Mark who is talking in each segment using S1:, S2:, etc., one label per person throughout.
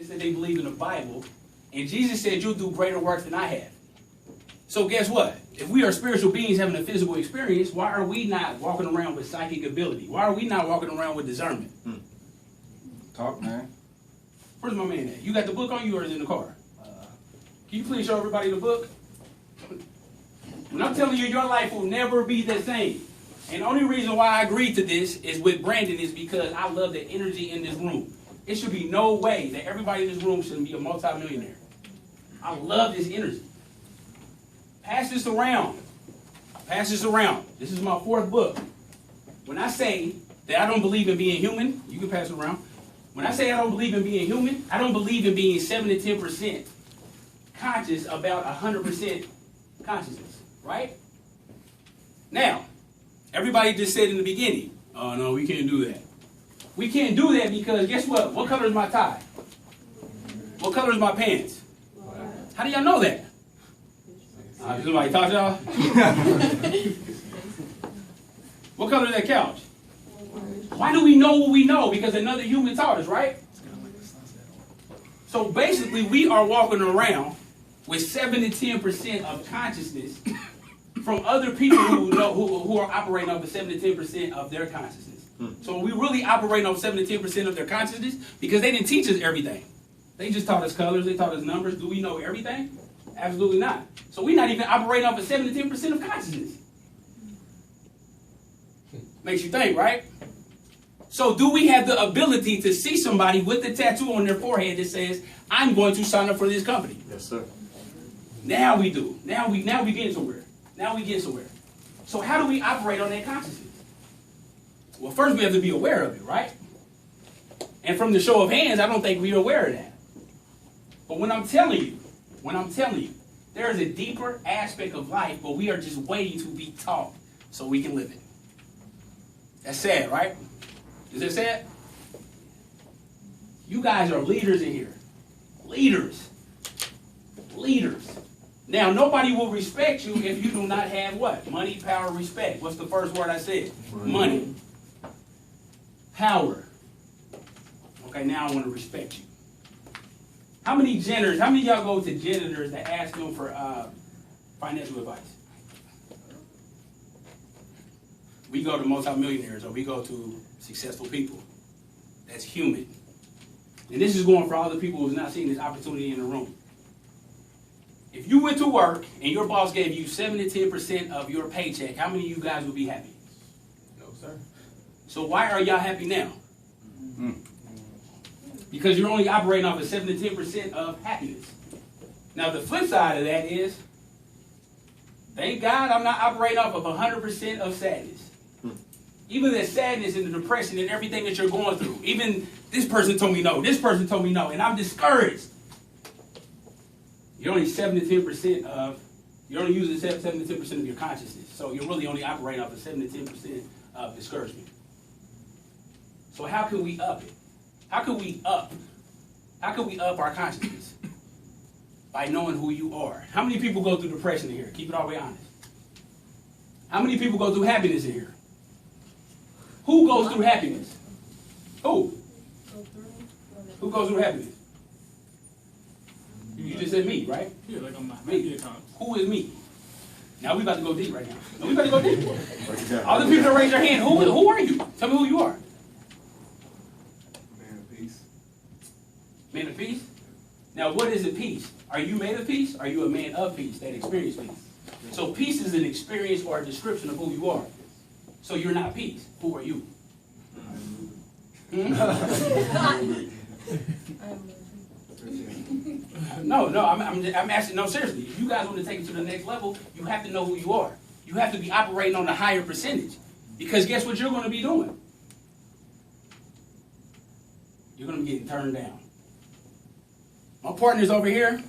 S1: That they believe in the Bible, and Jesus said you'll do greater works than I have. So guess what? If we are spiritual beings having a physical experience, why are we not walking around with psychic ability? Why are we not walking around with discernment?
S2: Talk, man.
S1: Where's my man at? You got the book on you or is it in the car? Can you please show everybody the book? When I'm telling you, your life will never be the same. And the only reason why I agreed to this is with Brandon is because I love the energy in this room. It should be no way that everybody in this room shouldn't be a multimillionaire. I love this energy. Pass this around. Pass this around. This is my 4th book. When I say that I don't believe in being human, you can pass it around. When I say I don't believe in being human, I don't believe in being 7 to 10% conscious about 100% consciousness, right? Now, everybody just said in the beginning, oh no, we can't do that. We can't do that because guess what? What color is my tie? What color is my pants? How do y'all know that? Somebody talk to y'all? What color is that couch? Why do we know what we know? Because another human taught us, right? So basically, we are walking around with 7 to 10% of consciousness from other people who are operating over 7 to 10% of their consciousness. So we really operating on 7 to 10% of their consciousness because they didn't teach us everything. They just taught us colors, they taught us numbers. Do we know everything? Absolutely not. So we're not even operating off of 7 to 10% of consciousness. Makes you think, right? So do we have the ability to see somebody with the tattoo on their forehead that says, I'm going to sign up for this company?
S2: Yes, sir.
S1: Now we do. Now we get somewhere. Now we get somewhere. So how do we operate on that consciousness? Well, first we have to be aware of it, right? And from the show of hands, I don't think we're aware of that. But when I'm telling you, there is a deeper aspect of life, but we are just waiting to be taught so we can live it. That's sad, right? Is that sad? You guys are leaders in here. Leaders. Now, nobody will respect you if you do not have what? Money, power, respect. What's the first word I said? Money. Power. Okay, now I want to respect you. How many of y'all go to janitors that ask them for financial advice? We go to multimillionaires or we go to successful people. That's human. And this is going for all the people who's not seeing this opportunity in the room. If you went to work and your boss gave you 7 to 10% of your paycheck, how many of you guys would be happy?
S3: No, sir.
S1: So why are y'all happy now? Because you're only operating off of 7 to 10% of happiness. Now the flip side of that is, thank God I'm not operating off of 100% of sadness. Even the sadness and the depression and everything that you're going through. Even this person told me no, this person told me no, and I'm discouraged. You're only 7 to 10% of, you're only using 7 to 10% of your consciousness. So you're really only operating off of 7 to 10% of discouragement. So how can we up it? How can we up our consciousness? By knowing who you are. How many people go through depression in here? Keep it all the way honest. How many people go through happiness in here? Who goes through happiness? Who? Who goes through happiness? You just said me, right?
S3: Yeah, like on my
S1: Me.
S3: account.
S1: Who is me? Now we about to go deep right now. No, we about to go deep. All the people that raise their hand, who are you? Tell me who you are.
S2: Man of peace.
S1: Man of peace? Now what is a peace? Are you made of peace? Are you a man of peace that experiences peace? So peace is an experience or a description of who you are. So you're not peace. Who are you? No, I'm asking, no, seriously. If you guys want to take it to the next level, you have to know who you are. You have to be operating on a higher percentage. Because guess what you're going to be doing? You're going to be getting turned down. My partners over here,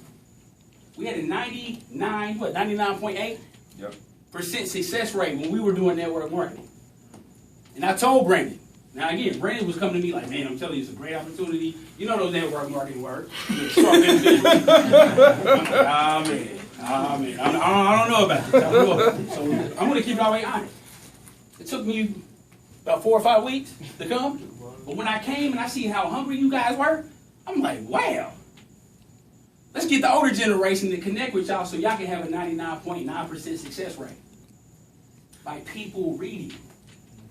S1: we had a 99.8% success rate when we were doing network marketing. And I told Brandon, now again, Brandon was coming to me like, man, I'm telling you, it's a great opportunity. You know those network marketing work. I'm like, man. I don't know about this. So I'm going to keep it all the way honest. It took me about 4 or 5 weeks to come. But when I came and I see how hungry you guys were, I'm like, wow. Let's get the older generation to connect with y'all so y'all can have a 99.9% success rate. By people reading.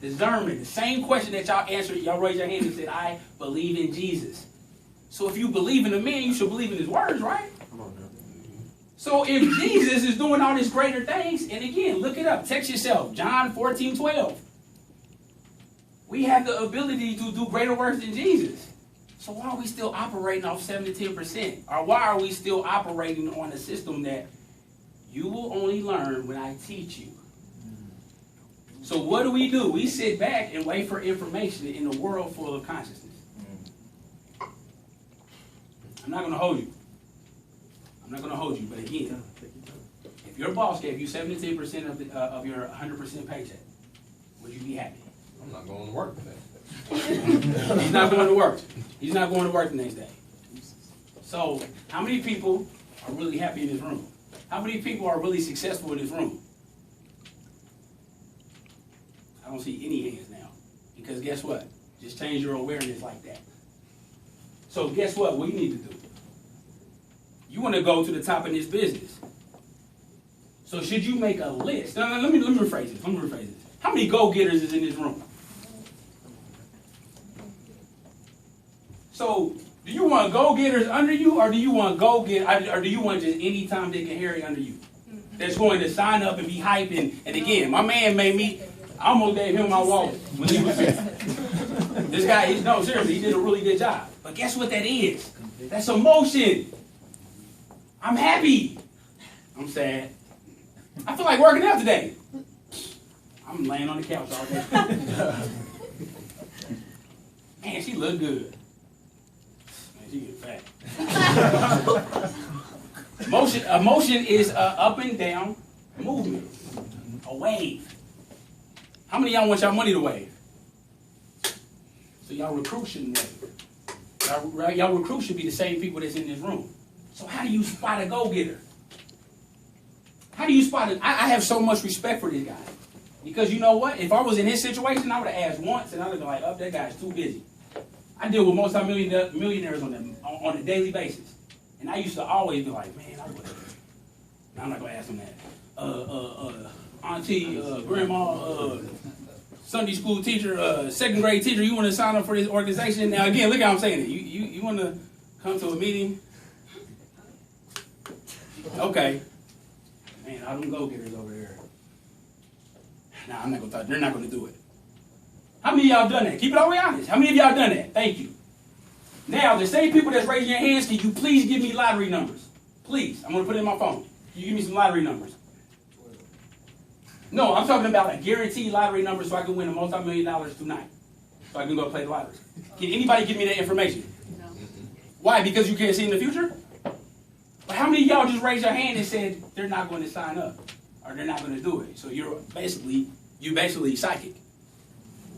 S1: Discernment. The same question that y'all answered, y'all raised your hand and said, I believe in Jesus. So if you believe in a man, you should believe in his words, right?
S3: Come on now.
S1: So if Jesus is doing all these greater things, and again, look it up. Text yourself. John 14:12. We have the ability to do greater works than Jesus. So why are we still operating off 7 to 10%? Or why are we still operating on a system that you will only learn when I teach you? So what do? We sit back and wait for information in a world full of consciousness. I'm not going to hold you. I'm not going to hold you, but again, if your boss gave you 7 to 10% of your 100% paycheck, would you be happy?
S3: I'm not going to work today.
S1: He's not going to work. He's not going to work the next day. So, how many people are really happy in this room? How many people are really successful in this room? I don't see any hands now. Because guess what? Just change your awareness like that. So guess what we need to do? You want to go to the top in this business. So should you make a list? No, let me rephrase this. How many go-getters is in this room? So do you want go-getters under you, or do you want or do you want just any Tom, Dick, and Harry under you? That's going to sign up and be hyping. And again, my man made me. I almost gave him my wallet when he was here. This guy, no, seriously, he did a really good job. But guess what that is? That's emotion. I'm happy. I'm sad. I feel like working out today. I'm laying on the couch all day. Man, she look good. Man, she get fat. Emotion is a up and down movement. A wave. How many of y'all want y'all money to wave? So y'all recruits shouldn't wave. Y'all recruits should be the same people that's in this room. So how do you spot a go-getter? How do you spot it? I have so much respect for this guy. Because you know what? If I was in his situation, I would have asked once, and I would have been like, oh, that guy's too busy. I deal with multi-millionaires on a daily basis. And I used to always be like, man, I'm not going to ask him that. Auntie, grandma, Sunday school teacher, second grade teacher, you want to sign up for this organization? Now, again, look how I'm saying it. You want to come to a meeting? Okay. Man, all them go-getters over there. Nah, I'm not going to talk. They're not going to do it. How many of y'all done that? Keep it all the way honest. How many of y'all done that? Thank you. Now, the same people that's raising your hands, can you please give me lottery numbers? Please. I'm going to put it in my phone. Can you give me some lottery numbers? No, I'm talking about a guaranteed lottery number so I can win a multi-million tonight. So I can go play the lottery. Can anybody give me that information?
S4: No.
S1: Why? Because you can't see in the future? But how many of y'all just raised your hand and said they're not going to sign up? Or they're not going to do it? So you're basically psychic.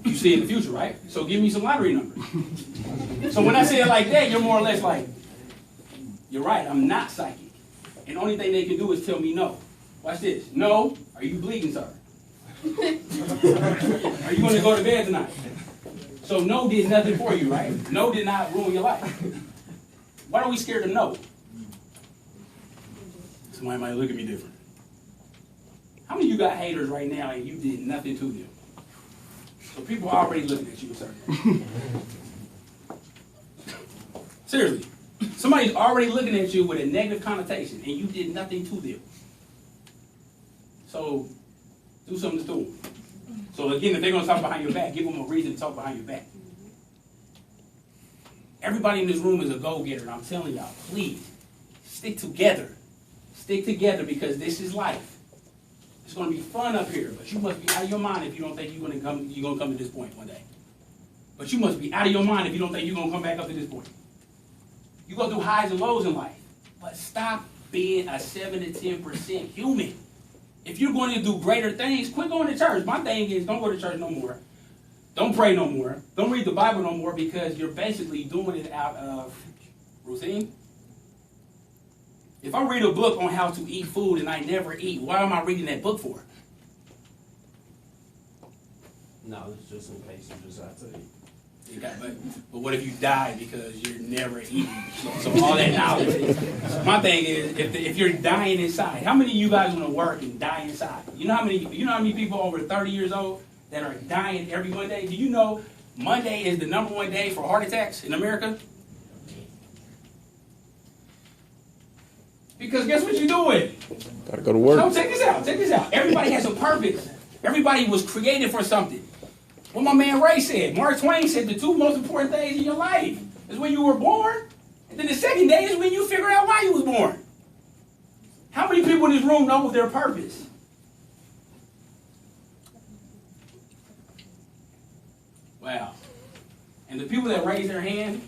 S1: You see in the future, right? So give me some lottery numbers. So when I say it like that, you're more or less like, you're right, I'm not psychic. And the only thing they can do is tell me no. Watch this. No. Are you bleeding, sir? Are you going to go to bed tonight? So no did nothing for you, right? No did not ruin your life. Why are we scared of no? Somebody might look at me different. How many of you got haters right now and you did nothing to them? So people are already looking at you a certain way. Seriously. Somebody's already looking at you with a negative connotation and you did nothing to them. So do something to them. So again, if they're going to talk behind your back, give them a reason to talk behind your back. Everybody in this room is a go-getter, and I'm telling y'all, please, stick together. Stick together because this is life. It's going to be fun up here, but you must be out of your mind if you don't think you're going to come to this point one day. But you must be out of your mind if you don't think you're going to come back up to this point. You go through highs and lows in life, but stop being a 7 to 10% human. If you're going to do greater things, quit going to church. My thing is, don't go to church no more. Don't pray no more. Don't read the Bible no more because you're basically doing it out of routine. If I read a book on how to eat food and I never eat, why am I reading that book for?
S3: No, it's just in case you decide to eat.
S1: But what if you die because you're never eating? So all that knowledge. My thing is, if you're dying inside, how many of you guys want to work and die inside? You know how many people over 30 years old that are dying every Monday? Do you know Monday is the #1 day for heart attacks in America? Because guess what you're doing?
S3: Gotta go to work.
S1: No, check this out. Check this out. Everybody has a purpose. Everybody was created for something. What my man Ray said, Mark Twain said, the 2 most important days in your life is when you were born, and then the second day is when you figure out why you was born. How many people in this room know their purpose? Wow. And the people that raise their hand,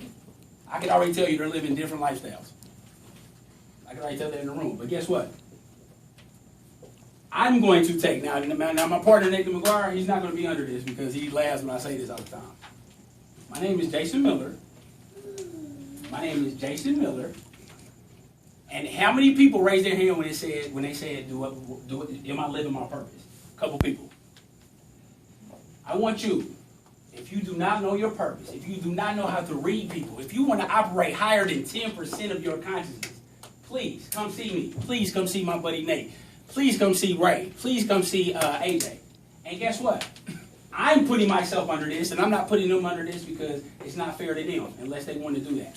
S1: I can already tell you they're living different lifestyles. I can already tell that in the room. But guess what? I'm going to take, now my partner Nathan McGuire, he's not going to be under this because he laughs when I say this all the time. My name is Jason Miller. My name is Jason Miller. And how many people raised their hand when they said, am I living my purpose? A couple people. I want you, if you do not know your purpose, if you do not know how to read people, if you want to operate higher than 10% of your consciousness, please come see me. Please come see my buddy Nate. Please come see Ray. Please come see AJ. And guess what? I'm putting myself under this, and I'm not putting them under this because it's not fair to them unless they want to do that.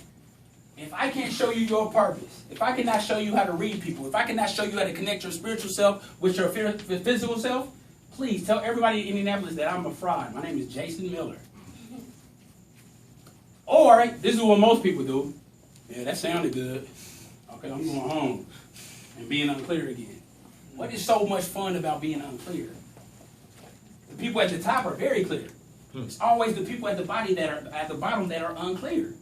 S1: If I can't show you your purpose, if I cannot show you how to read people, if I cannot show you how to connect your spiritual self with your physical self, please tell everybody in Indianapolis that I'm a fraud. My name is Jason Miller. Or, this is what most people do. Yeah, that sounded good. Okay, I'm going home and being unclear again. What is so much fun about being unclear? The people at the top are very clear. It's always the people at the bottom that are unclear.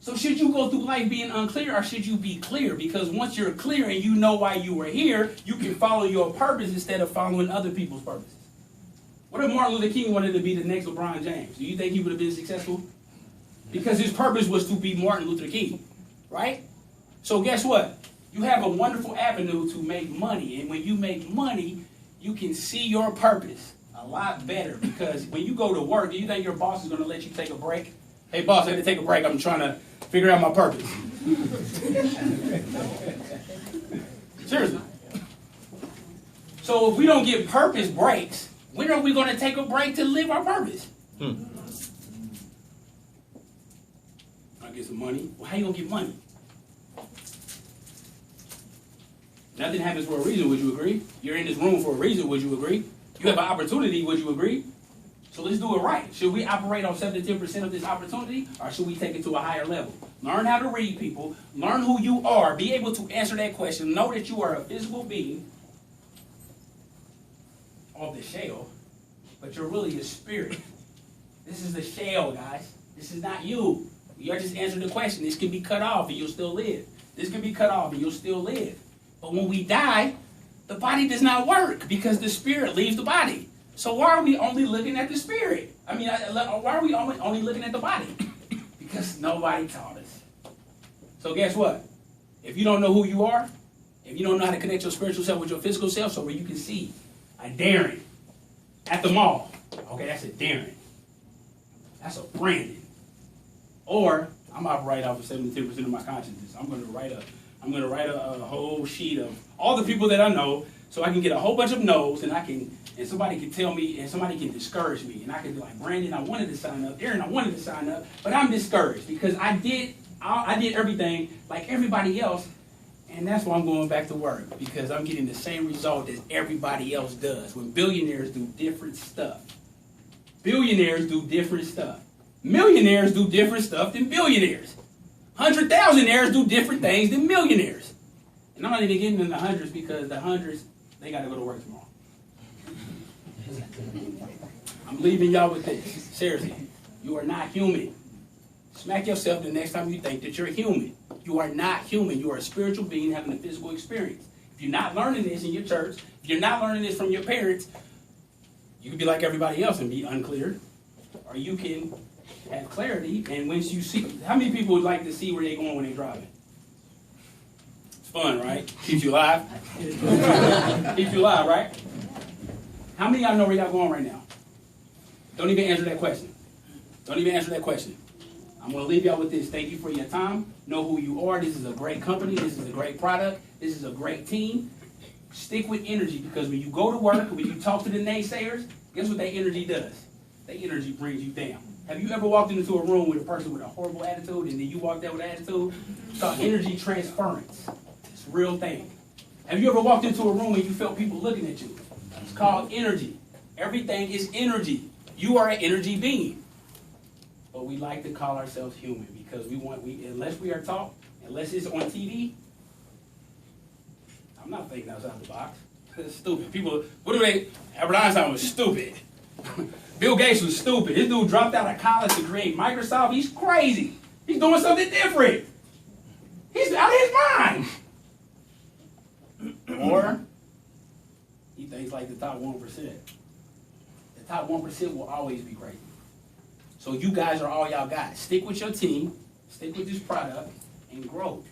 S1: So should you go through life being unclear or should you be clear? Because once you're clear and you know why you were here, you can follow your purpose instead of following other people's purposes. What if Martin Luther King wanted to be the next LeBron James? Do you think he would have been successful? Because his purpose was to be Martin Luther King, right? So guess what? You have a wonderful avenue to make money. And when you make money, you can see your purpose a lot better. Because when you go to work, do you think your boss is going to let you take a break? Hey, boss, I had to take a break. I'm trying to figure out my purpose. Seriously. So if we don't get purpose breaks, when are we going to take a break to live our purpose? I get some money. Well, how you going to get money? Nothing happens for a reason, would you agree? You're in this room for a reason, would you agree? You have an opportunity, would you agree? So let's do it right. Should we operate on 7 to 10% of this opportunity, or should we take it to a higher level? Learn how to read people. Learn who you are. Be able to answer that question. Know that you are a physical being of the shell, but you're really a spirit. This is the shell, guys. This is not you. You're just answering the question. This can be cut off and you'll still live. This can be cut off and you'll still live. But when we die, the body does not work because the spirit leaves the body. So why are we only looking at the spirit? Why are we only looking at the body? Because nobody taught us. So guess what? If you don't know who you are, if you don't know how to connect your spiritual self with your physical self, so where you can see a Darren at the mall. Okay, that's a Darren. That's a Brandon. Or I'm operating off of 7 to 10% of my consciousness. I'm going to write a whole sheet of all the people that I know, so I can get a whole bunch of no's, and somebody can tell me, and somebody can discourage me, and I can be like, Brandon, I wanted to sign up, Aaron, I wanted to sign up, but I'm discouraged because I did everything like everybody else, and that's why I'm going back to work, because I'm getting the same result as everybody else does. When billionaires do different stuff, billionaires do different stuff, millionaires do different stuff than billionaires. 100,000aires do different things than millionaires. And I'm not even getting in the hundreds because the hundreds, they got to go to work tomorrow. I'm leaving y'all with this. Seriously, you are not human. Smack yourself the next time you think that you're human. You are not human. You are a spiritual being having a physical experience. If you're not learning this in your church, if you're not learning this from your parents, you can be like everybody else and be unclear. Or you can have clarity, and once you see, how many people would like to see where they're going when they're driving? It's fun, right? Keeps you alive. Keeps you alive, right? How many of y'all know where y'all going right now? Don't even answer that question. Don't even answer that question. I'm going to leave y'all with this. Thank you for your time. Know who you are. This is a great company. This is a great product. This is a great team. Stick with energy, because when you go to work, when you talk to the naysayers, guess what that energy does? That energy brings you down. Have you ever walked into a room with a person with a horrible attitude and then you walked out with an attitude? It's called energy transference. It's a real thing. Have you ever walked into a room and you felt people looking at you? It's called energy. Everything is energy. You are an energy being. But we like to call ourselves human because unless we are taught, unless it's on TV, I'm not thinking outside the box. It's stupid. People, Albert Einstein was stupid. Bill Gates was stupid. This dude dropped out of college to create Microsoft. He's crazy. He's doing something different. He's out of his mind. Or he thinks like the top 1%. The top 1% will always be crazy. So you guys are all y'all got. Stick with your team, stick with this product, and grow.